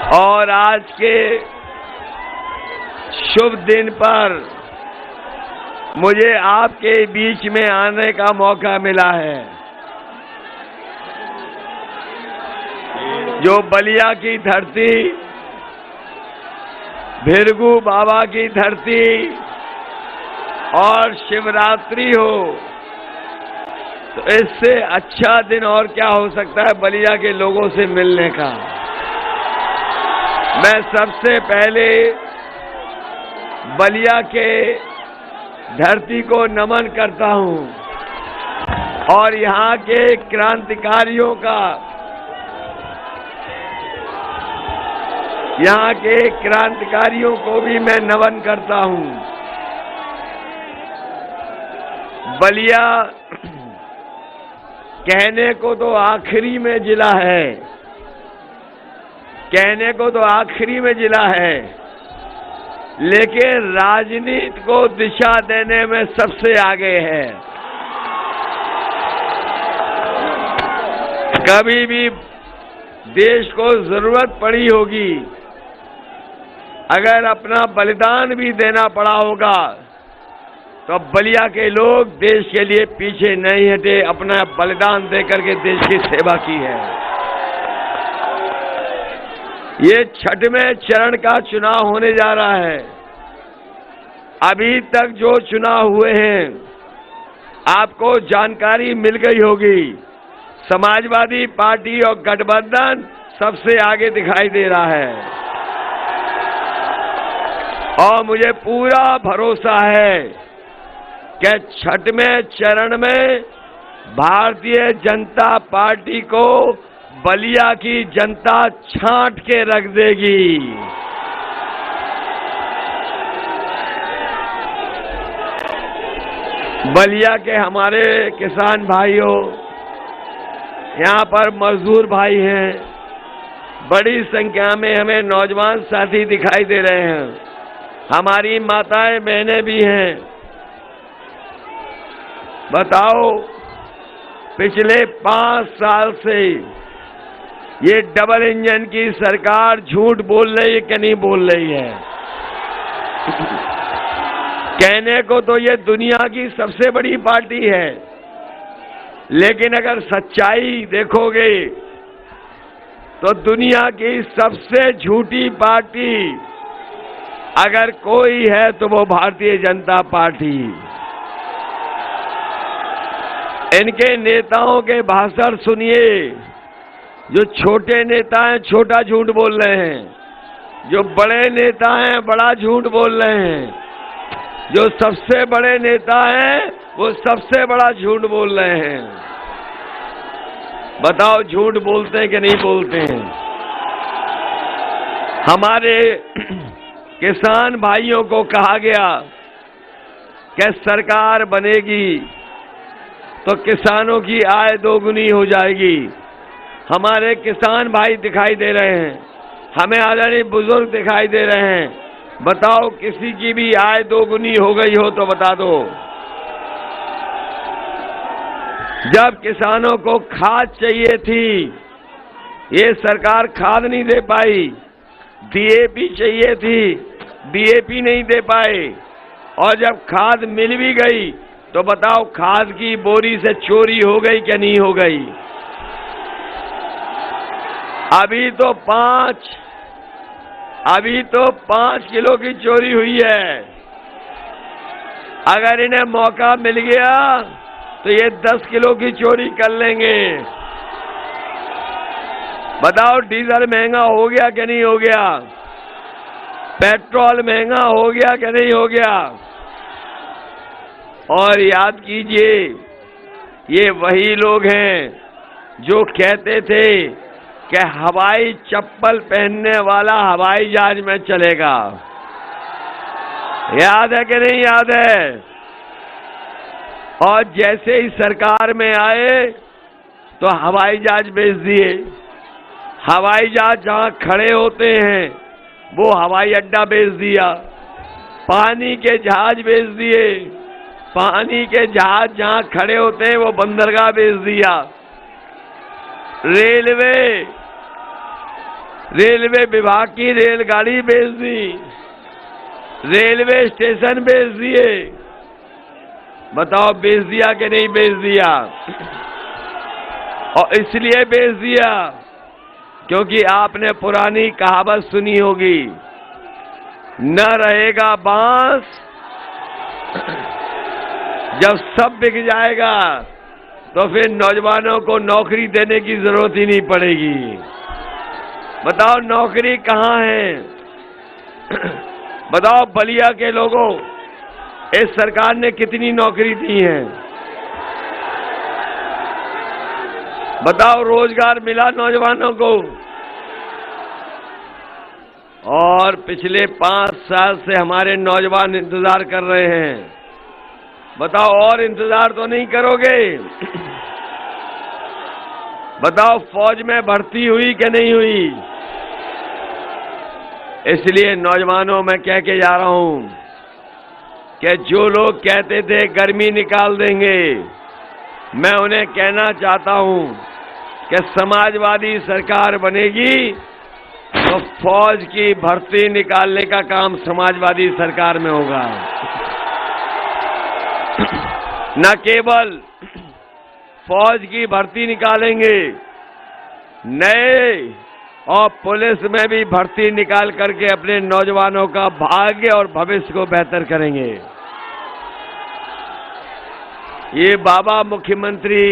और आज के शुभ दिन पर मुझे आपके बीच में आने का मौका मिला है। जो बलिया की धरती, भिरगू बाबा की धरती और शिवरात्रि हो, तो इससे अच्छा दिन और क्या हो सकता है बलिया के लोगों से मिलने का। मैं सबसे पहले बलिया के धरती को नमन करता हूं और यहाँ के क्रांतिकारियों का, यहाँ के क्रांतिकारियों को भी मैं नमन करता हूं। बलिया कहने को तो आखिरी में जिला है, कहने को तो आखिरी में जिला है, लेकिन राजनीति को दिशा देने में सबसे आगे है। कभी भी देश को जरूरत पड़ी होगी, अगर अपना बलिदान भी देना पड़ा होगा, तो बलिया के लोग देश के लिए पीछे नहीं हटे, अपना बलिदान देकर के देश की सेवा की है। ये छठवें चरण का चुनाव होने जा रहा है। अभी तक जो चुनाव हुए हैं आपको जानकारी मिल गई होगी। समाजवादी पार्टी और गठबंधन सबसे आगे दिखाई दे रहा है और मुझे पूरा भरोसा है कि छठवें चरण में भारतीय जनता पार्टी को बलिया की जनता छांट के रख देगी। बलिया के हमारे किसान भाइयों, यहाँ पर मजदूर भाई हैं, बड़ी संख्या में हमें नौजवान साथी दिखाई दे रहे हैं, हमारी माताएं बहनें भी हैं। बताओ, पिछले 5 साल से ये डबल इंजन की सरकार झूठ बोल रही है कि नहीं बोल रही है? कहने को तो ये दुनिया की सबसे बड़ी पार्टी है, लेकिन अगर सच्चाई देखोगे तो दुनिया की सबसे झूठी पार्टी अगर कोई है तो वो भारतीय जनता पार्टी। इनके नेताओं के भाषण सुनिए। जो छोटे नेता हैं छोटा झूठ बोल रहे हैं, जो बड़े नेता हैं बड़ा झूठ बोल रहे हैं, जो सबसे बड़े नेता हैं वो सबसे बड़ा झूठ बोल रहे हैं। बताओ, झूठ बोलते हैं कि नहीं बोलते हैं? हमारे किसान भाइयों को कहा गया कि सरकार बनेगी तो किसानों की आय दोगुनी हो जाएगी। हमारे किसान भाई दिखाई दे रहे हैं, हमें आदरणीय बुजुर्ग दिखाई दे रहे हैं। बताओ, किसी की भी आय दोगुनी हो गई हो तो बता दो। जब किसानों को खाद चाहिए थी, ये सरकार खाद नहीं दे पाई। डीएपी चाहिए थी, डीएपी नहीं दे पाए। और जब खाद मिल भी गई तो बताओ, खाद की बोरी से चोरी हो गई क्या नहीं हो गई? अभी तो 5 किलो की चोरी हुई है। अगर इन्हें मौका मिल गया तो ये 10 किलो की चोरी कर लेंगे। बताओ, डीजल महंगा हो गया कि नहीं हो गया? पेट्रोल महंगा हो गया कि नहीं हो गया? और याद कीजिए, ये वही लोग हैं जो कहते थे कि हवाई चप्पल पहनने वाला हवाई जहाज में चलेगा। याद है कि नहीं याद है? और जैसे ही सरकार में आए तो हवाई जहाज बेच दिए। हवाई जहाज जहां खड़े होते हैं वो हवाई अड्डा बेच दिया। पानी के जहाज बेच दिए। पानी के जहाज जहां खड़े होते हैं वो बंदरगाह बेच दिया। रेलवे रेलवे विभाग की रेलगाड़ी बेच दी, रेलवे स्टेशन बेच दिए। बताओ बेच दिया कि नहीं बेच दिया? और इसलिए बेच दिया क्योंकि आपने पुरानी कहावत सुनी होगी, न रहेगा बांस जब सब बिक जाएगा तो फिर नौजवानों को नौकरी देने की जरूरत ही नहीं पड़ेगी। बताओ नौकरी कहाँ है? बताओ बलिया के लोगों, इस सरकार ने कितनी नौकरी दी है? बताओ रोजगार मिला नौजवानों को? और पिछले 5 साल से हमारे नौजवान इंतजार कर रहे हैं। बताओ और इंतजार तो नहीं करोगे? बताओ फौज में भर्ती हुई कि नहीं हुई? इसलिए नौजवानों मैं कह के जा रहा हूं कि जो लोग कहते थे गर्मी निकाल देंगे, मैं उन्हें कहना चाहता हूं कि समाजवादी सरकार बनेगी तो फौज की भर्ती निकालने का काम समाजवादी सरकार में होगा। न केवल फौज की भर्ती निकालेंगे, नए और पुलिस में भी भर्ती निकाल करके अपने नौजवानों का भाग्य और भविष्य को बेहतर करेंगे। ये बाबा मुख्यमंत्री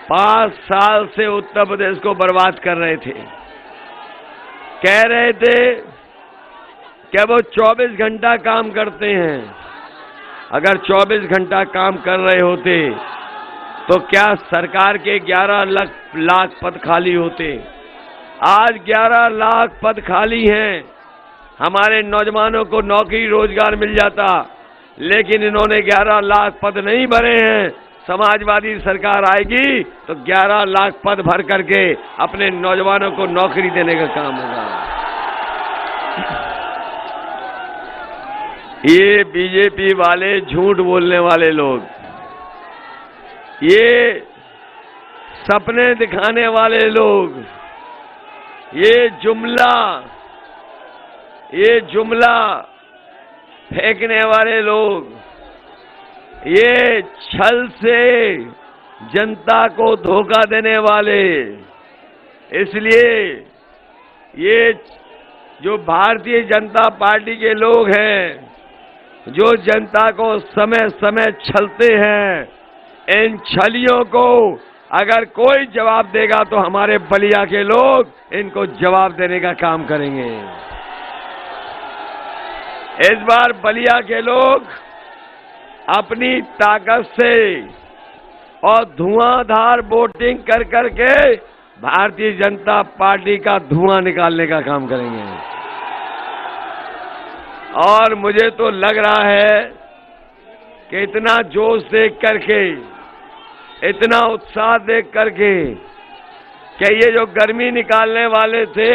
5 साल से उत्तर प्रदेश को बर्बाद कर रहे थे। कह रहे थे कि वो 24 घंटा काम करते हैं। अगर 24 घंटा काम कर रहे होते तो क्या सरकार के 11 लाख पद खाली होते? आज 11 लाख पद खाली हैं। हमारे नौजवानों को नौकरी रोजगार मिल जाता, लेकिन इन्होंने 11 लाख पद नहीं भरे हैं। समाजवादी सरकार आएगी तो 11 लाख पद भर करके अपने नौजवानों को नौकरी देने का काम होगा। ये बीजेपी वाले झूठ बोलने वाले लोग, ये सपने दिखाने वाले लोग, ये जुमला फेंकने वाले लोग, ये छल से जनता को धोखा देने वाले, इसलिए ये जो भारतीय जनता पार्टी के लोग हैं, जो जनता को समय समय छलते हैं, इन छलियों को अगर कोई जवाब देगा तो हमारे बलिया के लोग इनको जवाब देने का काम करेंगे। इस बार बलिया के लोग अपनी ताकत से और धुआंधार वोटिंग कर करके भारतीय जनता पार्टी का धुआं निकालने का काम करेंगे। और मुझे तो लग रहा है कि इतना जोश देख करके, इतना उत्साह देख करके कि ये जो गर्मी निकालने वाले थे,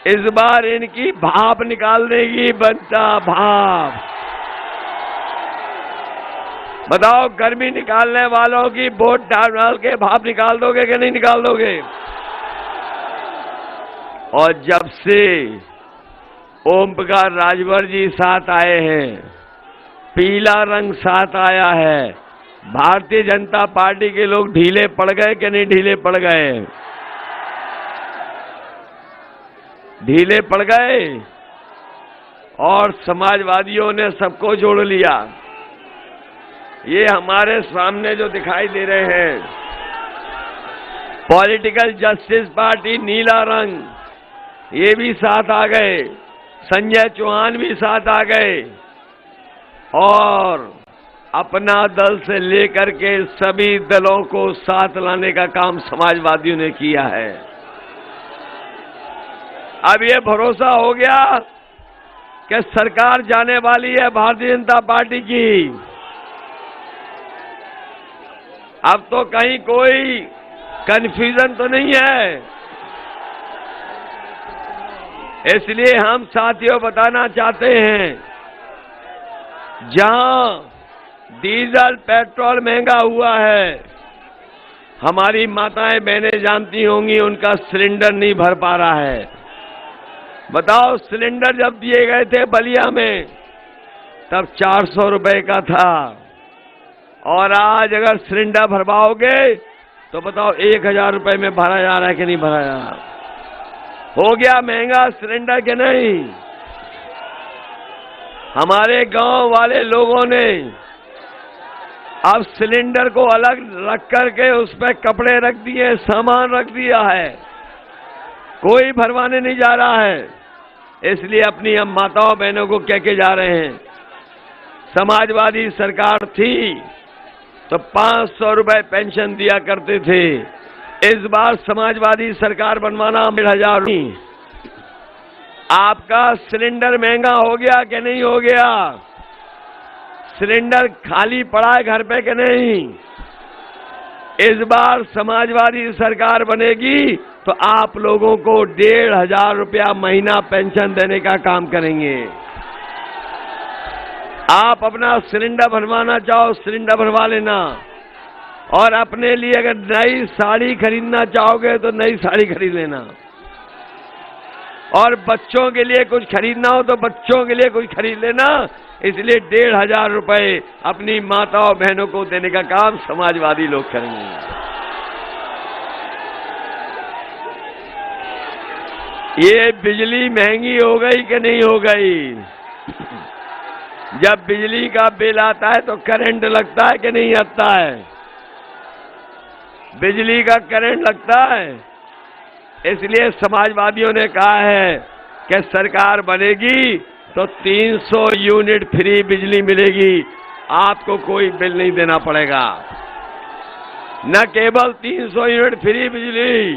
इस बार इनकी भाप निकाल देगी, बनता भाप। बताओ गर्मी निकालने वालों की वोट डाल के भाप निकाल दोगे कि नहीं निकाल दोगे? और जब से ओम प्रकाश राजभर जी साथ आए हैं, पीला रंग साथ आया है, भारतीय जनता पार्टी के लोग ढीले पड़ गए कि नहीं ढीले पड़ गए? ढीले पड़ गए। और समाजवादियों ने सबको जोड़ लिया। ये हमारे सामने जो दिखाई दे रहे हैं, पॉलिटिकल जस्टिस पार्टी नीला रंग, ये भी साथ आ गए, संजय चौहान भी साथ आ गए, और अपना दल से लेकर के सभी दलों को साथ लाने का काम समाजवादियों ने किया है। अब ये भरोसा हो गया कि सरकार जाने वाली है भारतीय जनता पार्टी की। अब तो कहीं कोई कंफ्यूजन तो नहीं है। इसलिए हम साथियों बताना चाहते हैं, जहां डीजल पेट्रोल महंगा हुआ है, हमारी माताएं बहनें जानती होंगी, उनका सिलेंडर नहीं भर पा रहा है। बताओ, सिलेंडर जब दिए गए थे बलिया में तब 400 रुपए का था, और आज अगर सिलेंडर भरवाओगे तो बताओ 1000 रुपए में भरा जा रहा है कि नहीं भरा जा रहा? हो गया महंगा सिलेंडर के नहीं? हमारे गांव वाले लोगों ने अब सिलेंडर को अलग रख करके उस पर कपड़े रख दिए, सामान रख दिया है, कोई भरवाने नहीं जा रहा है। इसलिए अपनी हम माताओं बहनों को कह के जा रहे हैं, समाजवादी सरकार थी तो 500 रुपए पेंशन दिया करते थे। इस बार समाजवादी सरकार बनवाना 1000 नहीं। आपका सिलेंडर महंगा हो गया कि नहीं हो गया? सिलेंडर खाली पड़ा है घर पे कि नहीं? इस बार समाजवादी सरकार बनेगी तो आप लोगों को 1500 रुपया महीना पेंशन देने का काम करेंगे। आप अपना सिलेंडर भरवाना चाहो, सिलेंडर भरवा लेना, और अपने लिए अगर नई साड़ी खरीदना चाहोगे तो नई साड़ी खरीद लेना, और बच्चों के लिए कुछ खरीदना हो तो बच्चों के लिए कुछ खरीद लेना। इसलिए 1500 रुपए अपनी माताओं बहनों को देने का काम समाजवादी लोग करेंगे। ये बिजली महंगी हो गई कि नहीं हो गई? जब बिजली का बिल आता है तो करंट लगता है कि नहीं आता है? बिजली का करंट लगता है। इसलिए समाजवादियों ने कहा है कि सरकार बनेगी तो 300 यूनिट फ्री बिजली मिलेगी, आपको कोई बिल नहीं देना पड़ेगा। न केवल 300 यूनिट फ्री बिजली,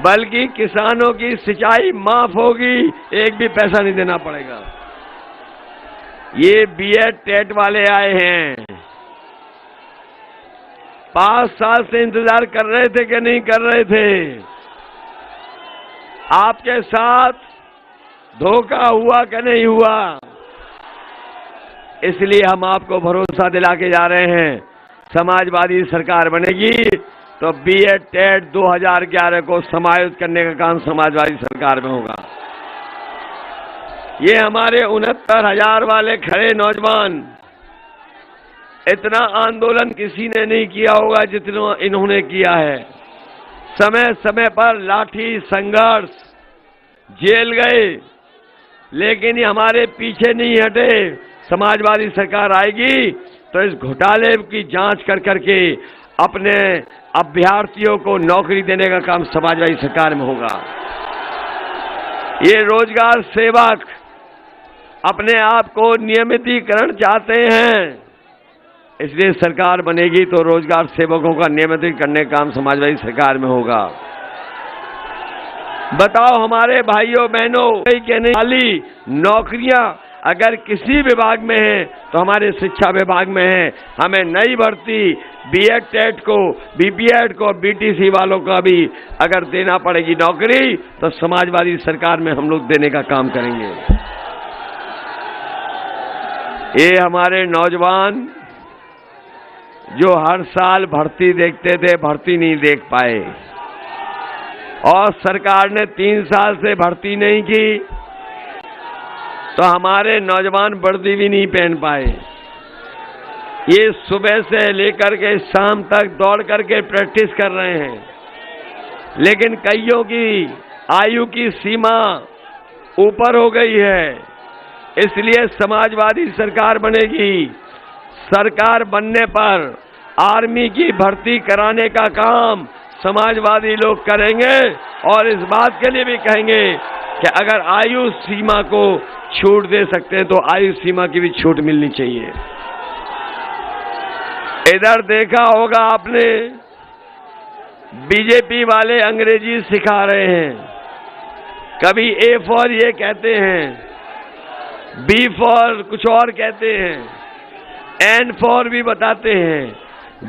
बल्कि किसानों की सिंचाई माफ होगी, एक भी पैसा नहीं देना पड़ेगा। ये बीएड टेट वाले आए हैं, 5 साल से इंतजार कर रहे थे कि नहीं कर रहे थे? आपके साथ धोखा हुआ कि नहीं हुआ? इसलिए हम आपको भरोसा दिला के जा रहे हैं, समाजवादी सरकार बनेगी तो बीएड टेट 2011 को समायोजित करने का काम समाजवादी सरकार में होगा। ये हमारे 69,000 वाले खड़े नौजवान, इतना आंदोलन किसी ने नहीं किया होगा जितना इन्होंने किया है। समय समय पर लाठी संघर्ष, जेल गए, लेकिन ये हमारे पीछे नहीं हटे। समाजवादी सरकार आएगी तो इस घोटाले की जांच कर करके अपने अभ्यर्थियों को नौकरी देने का काम समाजवादी सरकार में होगा। ये रोजगार सेवक अपने आप को नियमितीकरण चाहते हैं, इसलिए सरकार बनेगी तो रोजगार सेवकों का नियमितीकरण करने का काम समाजवादी सरकार में होगा। बताओ हमारे भाइयों बहनों, कहने वाली नौकरियां अगर किसी विभाग में है तो हमारे शिक्षा विभाग में है। हमें नई भर्ती बीएड टेट को, बीपीएड को, बीटीसी वालों का भी अगर देना पड़ेगी नौकरी तो समाजवादी सरकार में हम लोग देने का काम करेंगे। ये हमारे नौजवान जो हर साल भर्ती देखते थे, भर्ती नहीं देख पाए, और सरकार ने 3 साल से भर्ती नहीं की तो हमारे नौजवान वर्दी भी नहीं पहन पाए। ये सुबह से लेकर के शाम तक दौड़ करके प्रैक्टिस कर रहे हैं, लेकिन कईयों की आयु की सीमा ऊपर हो गई है। इसलिए समाजवादी सरकार बनेगी। सरकार बनने पर आर्मी की भर्ती कराने का काम समाजवादी लोग करेंगे, और इस बात के लिए भी कहेंगे कि अगर आयु सीमा को छूट दे सकते हैं तो आयु सीमा की भी छूट मिलनी चाहिए। इधर देखा होगा आपने, बीजेपी वाले अंग्रेजी सिखा रहे हैं। कभी ए फॉर ये कहते हैं, बी फॉर कुछ और कहते हैं, एन फॉर भी बताते हैं,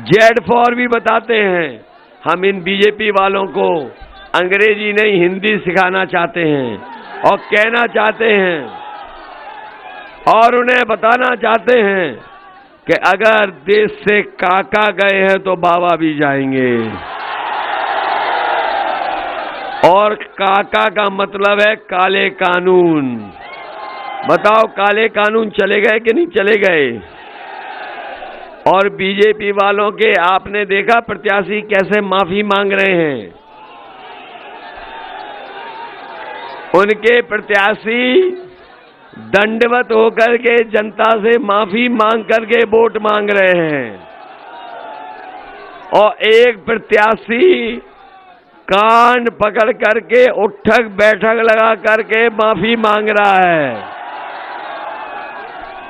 जेड फॉर भी बताते हैं। हम इन बीजेपी वालों को अंग्रेजी नहीं हिंदी सिखाना चाहते हैं, और कहना चाहते हैं, और उन्हें बताना चाहते हैं कि अगर देश से काका गए हैं तो बाबा भी जाएंगे। और काका का मतलब है काले कानून। बताओ काले कानून चले गए कि नहीं चले गए? और बीजेपी वालों के आपने देखा प्रत्याशी कैसे माफी मांग रहे हैं। उनके प्रत्याशी दंडवत होकर के जनता से माफी मांग करके वोट मांग रहे हैं। और एक प्रत्याशी कान पकड़ करके उठक बैठक लगा करके माफी मांग रहा है।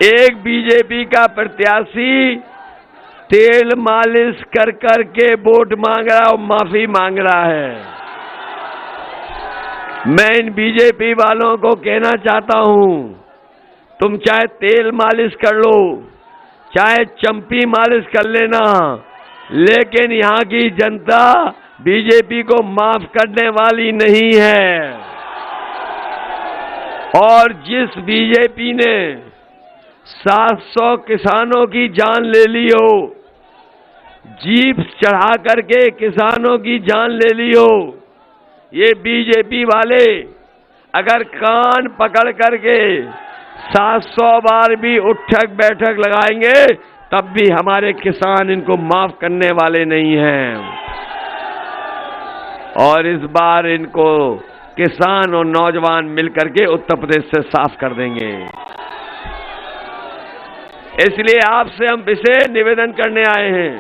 एक बीजेपी का प्रत्याशी तेल मालिश कर करके वोट मांग रहा और माफी मांग रहा है। मैं इन बीजेपी वालों को कहना चाहता हूं, तुम चाहे तेल मालिश कर लो, चाहे चंपी मालिश कर लेना, लेकिन यहां की जनता बीजेपी को माफ करने वाली नहीं है। और जिस बीजेपी ने 700 किसानों की जान ले ली हो, जीप चढ़ा करके किसानों की जान ले ली हो, ये बीजेपी वाले अगर कान पकड़ करके 700 बार भी उठक बैठक लगाएंगे तब भी हमारे किसान इनको माफ करने वाले नहीं हैं। और इस बार इनको किसान और नौजवान मिलकर के उत्तर प्रदेश से साफ कर देंगे। इसलिए आपसे हम विशेष निवेदन करने आए हैं।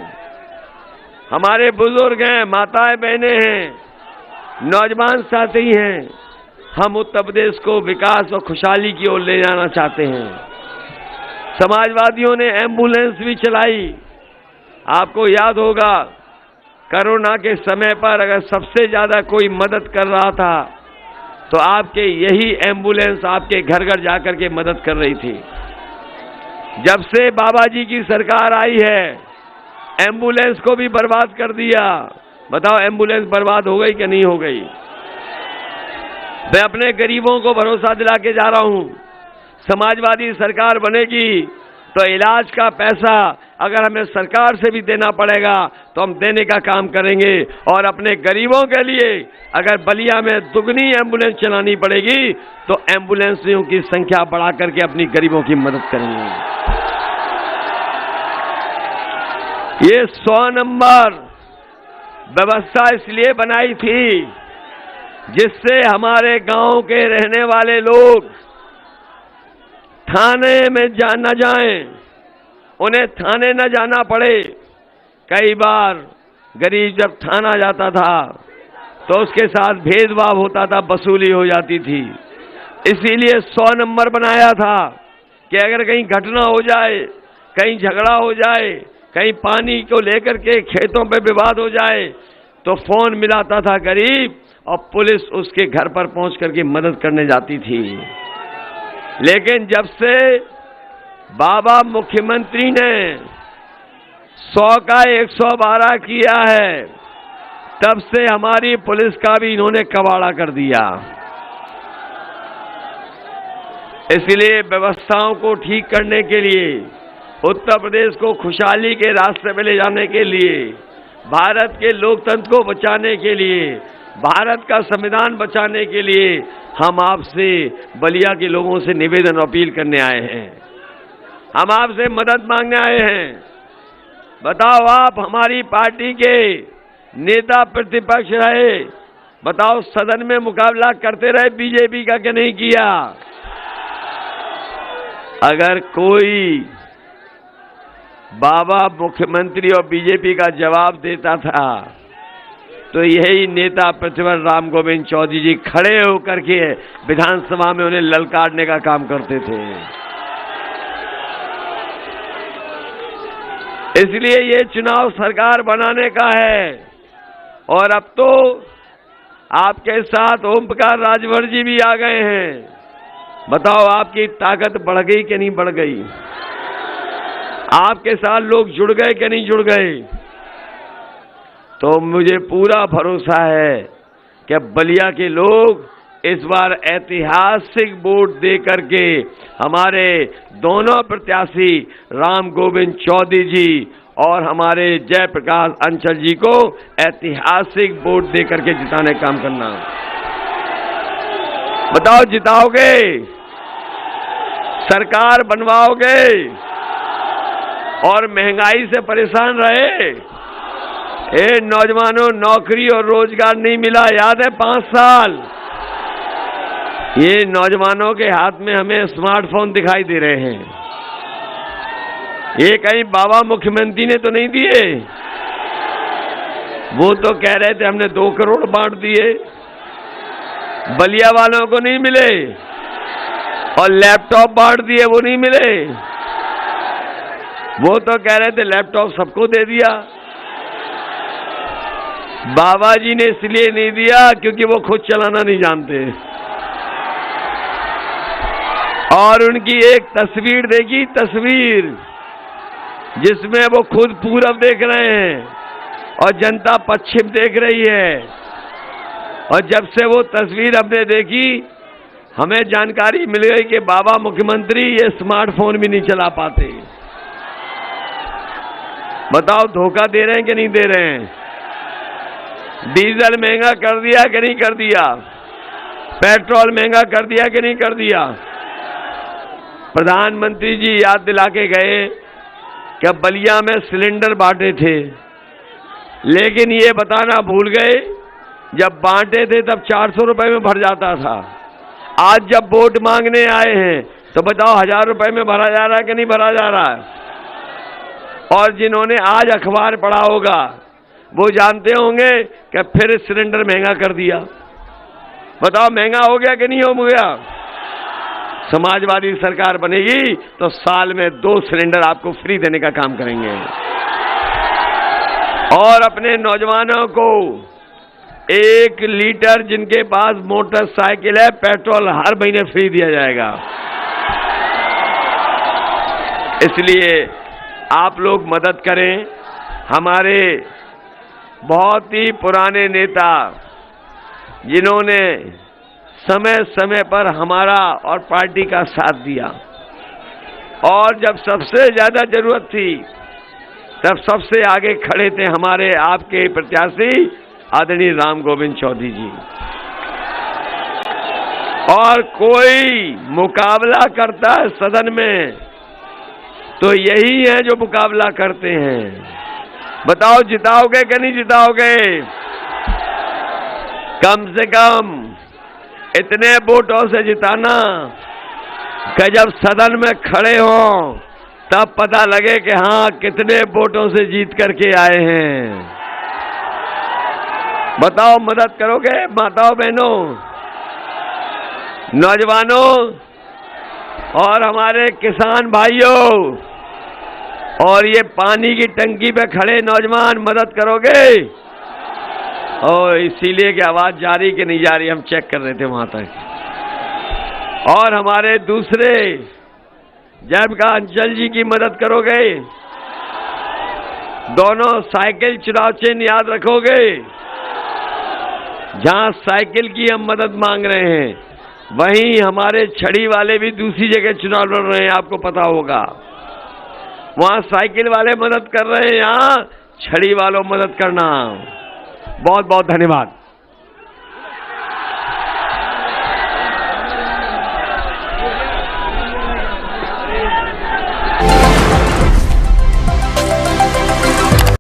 हमारे बुजुर्ग हैं, माताएं बहनें हैं, नौजवान साथी हैं। हम उत्तर प्रदेश को विकास और खुशहाली की ओर ले जाना चाहते हैं। समाजवादियों ने एम्बुलेंस भी चलाई। आपको याद होगा कोरोना के समय पर अगर सबसे ज्यादा कोई मदद कर रहा था तो आपके यही एम्बुलेंस आपके घर घर जाकर के मदद कर रही थी। जब से बाबा जी की सरकार आई है एम्बुलेंस को भी बर्बाद कर दिया। बताओ एम्बुलेंस बर्बाद हो गई कि नहीं हो गई? मैं अपने गरीबों को भरोसा दिला के जा रहा हूं, समाजवादी सरकार बनेगी तो इलाज का पैसा अगर हमें सरकार से भी देना पड़ेगा तो हम देने का काम करेंगे। और अपने गरीबों के लिए अगर बलिया में दुगनी एम्बुलेंस चलानी पड़ेगी तो एम्बुलेंसियों की संख्या बढ़ा करके अपनी गरीबों की मदद करेंगे। ये 100 नंबर व्यवस्था इसलिए बनाई थी जिससे हमारे गांव के रहने वाले लोग थाने में न जाएं, उन्हें थाने न जाना पड़े। कई बार गरीब जब थाना जाता था तो उसके साथ भेदभाव होता था, वसूली हो जाती थी। इसीलिए 100 नंबर बनाया था कि अगर कहीं घटना हो जाए, कहीं झगड़ा हो जाए, कहीं पानी को लेकर के खेतों पे विवाद हो जाए तो फोन मिलाता था गरीब और पुलिस उसके घर पर पहुंच करके मदद करने जाती थी। लेकिन जब से बाबा मुख्यमंत्री ने 100 का 112 किया है तब से हमारी पुलिस का भी इन्होंने कबाड़ा कर दिया। इसलिए व्यवस्थाओं को ठीक करने के लिए, उत्तर प्रदेश को खुशहाली के रास्ते में ले जाने के लिए, भारत के लोकतंत्र को बचाने के लिए, भारत का संविधान बचाने के लिए हम आपसे बलिया के लोगों से निवेदन अपील करने आए हैं। हम आपसे मदद मांगने आए हैं। बताओ आप हमारी पार्टी के नेता प्रतिपक्ष रहे, बताओ सदन में मुकाबला करते रहे बीजेपी का कि नहीं किया? अगर कोई बाबा मुख्यमंत्री और बीजेपी का जवाब देता था तो यही नेता प्रतिपक्ष राम गोविंद चौधरी जी खड़े होकर के विधानसभा में उन्हें ललकारने का काम करते थे। इसलिए ये चुनाव सरकार बनाने का है। और अब तो आपके साथ ओम प्रकाश राजभर जी भी आ गए हैं। बताओ आपकी ताकत बढ़ गई कि नहीं बढ़ गई? आपके साथ लोग जुड़ गए कि नहीं जुड़ गए? तो मुझे पूरा भरोसा है कि बलिया के लोग इस बार ऐतिहासिक वोट दे करके हमारे दोनों प्रत्याशी राम गोविंद चौधरी जी और हमारे जयप्रकाश अंचल जी को ऐतिहासिक वोट दे करके जिताने का काम करना। बताओ, जिताओगे? सरकार बनवाओगे? और महंगाई से परेशान रहे? नौजवानों, नौकरी और रोजगार नहीं मिला, याद है 5 साल? ये नौजवानों के हाथ में हमें स्मार्टफोन दिखाई दे रहे हैं। ये कहीं बाबा मुख्यमंत्री ने तो नहीं दिए? वो तो कह रहे थे हमने 2 करोड़ बांट दिए, बलिया वालों को नहीं मिले, और लैपटॉप बांट दिए, वो नहीं मिले। वो तो कह रहे थे लैपटॉप सबको दे दिया। बाबा जी ने इसलिए नहीं दिया क्योंकि वो खुद चलाना नहीं जानते। और उनकी एक तस्वीर देखी, तस्वीर जिसमें वो खुद पूरब देख रहे हैं और जनता पश्चिम देख रही है। और जब से वो तस्वीर हमने देखी, हमें जानकारी मिल गई कि बाबा मुख्यमंत्री ये स्मार्टफोन भी नहीं चला पाते। बताओ, धोखा दे रहे हैं कि नहीं दे रहे हैं? डीजल महंगा कर दिया कि नहीं कर दिया? पेट्रोल महंगा कर दिया कि नहीं कर दिया? प्रधानमंत्री जी याद दिला के गए कि बलिया में सिलेंडर बांटे थे, लेकिन ये बताना भूल गए जब बांटे थे तब 400 रुपए में भर जाता था। आज जब वोट मांगने आए हैं तो बताओ 1000 रुपए में भरा जा रहा है कि नहीं भरा जा रहा है? और जिन्होंने आज अखबार पढ़ा होगा वो जानते होंगे कि फिर सिलेंडर महंगा कर दिया। बताओ, महंगा हो गया कि नहीं हो गया? समाजवादी सरकार बनेगी तो साल में 2 सिलेंडर आपको फ्री देने का काम करेंगे। और अपने नौजवानों को 1 लीटर जिनके पास मोटरसाइकिल है पेट्रोल हर महीने फ्री दिया जाएगा। इसलिए आप लोग मदद करें। हमारे बहुत ही पुराने नेता जिन्होंने समय समय पर हमारा और पार्टी का साथ दिया, और जब सबसे ज्यादा जरूरत थी तब सबसे आगे खड़े थे हमारे आपके प्रत्याशी आदरणीय राम गोविंद चौधरी जी। और कोई मुकाबला करता है सदन में तो यही है जो मुकाबला करते हैं। बताओ, जिताओगे कि नहीं जिताओगे? कम से कम इतने वोटों से जिताना कि जब सदन में खड़े हों तब पता लगे कि हाँ कितने वोटों से जीत करके आए हैं। बताओ, मदद करोगे माताओं बहनों, नौजवानों और हमारे किसान भाइयों, और ये पानी की टंकी पे खड़े नौजवान, मदद करोगे? और इसीलिए कि आवाज जा रही कि नहीं जा रही, हम चेक कर रहे थे वहां तक। और हमारे दूसरे जयप्रकाश अंचल जी की मदद करोगे? दोनों साइकिल चुनाव चिन्ह याद रखोगे? जहां साइकिल की हम मदद मांग रहे हैं वहीं हमारे छड़ी वाले भी दूसरी जगह चुनाव लड़ रहे हैं, आपको पता होगा। वहां साइकिल वाले मदद कर रहे हैं, यहां छड़ी वालों मदद करना। बहुत बहुत धन्यवाद।